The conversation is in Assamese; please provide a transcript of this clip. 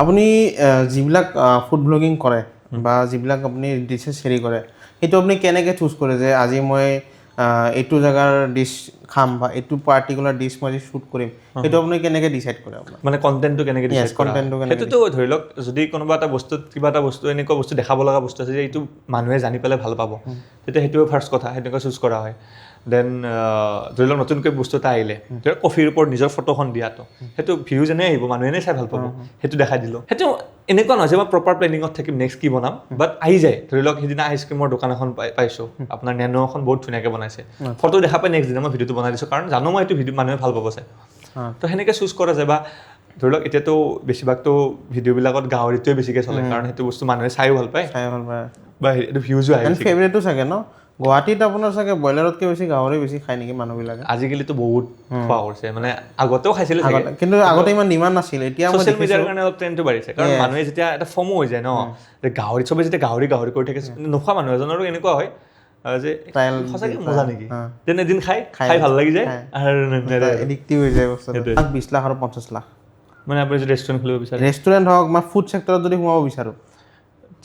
আপুনি যিবিলাক ফুড ব্লগিং কৰে বা যিবিলাক আপুনি ডিছেছ হেৰি কৰে সেইটো আপুনি কেনেকৈ চুজ কৰে যে আজি মই এইটো জেগাৰ ডিছ খাম বা এইটো পাৰ্টিকুলাৰ ডিছ মই আজি শ্বুট কৰিম সেইটো আপুনি কেনেকৈ ডিচাইড কৰে আপোনাৰ মানে কণ্টেণ্টটো কেনেকৈ ডিচাইড কৰা কণ্টেণ্টটো কেনেকৈ সেইটোতো ধৰি লওক যদি কোনোবা এটা বস্তুত কিবা এটা বস্তু এনেকুৱা বস্তু দেখাব লগা বস্তু আছে যে এইটো মানুহে জানি পেলাই ভাল পাব তেতিয়া সেইটোৱে ফাৰ্ষ্ট কথা সেনেকৈ চুজ কৰা হয় দেন ধৰি লওক নতুনকৈ বস্তু এটা আহিলে ধৰি লওক কফিৰ ওপৰত নিজৰ ফটোখন দিয়াটো সেইটো ভিউজ এনেই আহিব মানুহে এনেই চাই ভাল পাব সেইটো দেখাই দিলোঁ সেইটো এনেকুৱা নহয় যে মই প্ৰপাৰ প্লেনিঙত থাকিম নেক্সট কি বনাম বাট আহি যায় ধৰি লওক সেইদিনা আইচক্ৰীমৰ দোকান এখন পাইছোঁ আপোনাৰ নেনো এখন বহুত ধুনীয়াকৈ বনাইছে ফটো দেখা পাই নেক্সট দিনা মই ভিডিঅ'টো বনাই দিছোঁ কাৰণ জানো মই এইটো ভিডিঅ' মানুহে ভাল পাব চাই তো সেনেকৈ চুজ কৰা যায় বা ধৰি লওক এতিয়াতো বেছিভাগতো ভিডিঅ'বিলাকত গাহৰিটোৱে বেছিকৈ চলে কাৰণ সেইটো বস্তু মানুহে চাইও ভাল পায় বা এইটো ভিউজো আহে ফেভৰেটো চাগে ন গুৱাহাটীত আপোনাৰ চাগে ব্ৰইলাৰতকৈ বেছি গাহৰি বেছি খায় নেকি মানুহবিলাকে আজিকালিতো বহুত খোৱা কৰিছে মানে আগতেও খাইছিলে কিন্তু আগতে ইমান ডিমাণ্ড নাছিল এতিয়া মই ছ'চিয়েল মিডিয়াৰ কাৰণে অলপ ট্ৰেণ্ডটো বাঢ়িছে কাৰণ মানুহে যেতিয়া এটা ফমো হৈ যায় ন যে গাহৰি চবে যেতিয়া গাহৰি কৰি থাকে নোখোৱা মানুহ এজনৰো এনেকুৱা হয় যে সঁচাকৈ মজা নেকি তেনে এদিন খাই ভাল লাগি যায় আৰু এডিক্টিভ হৈ যায় বস্তুটো 20 লাখ আৰু 50 লাখ মানে আপুনি যদি ৰেষ্টুৰেণ্ট খুলিব বিচাৰে ৰেষ্টুৰেণ্ট হওক বা ফুড ছেক্টৰত যদি সোমাব বিচাৰোঁ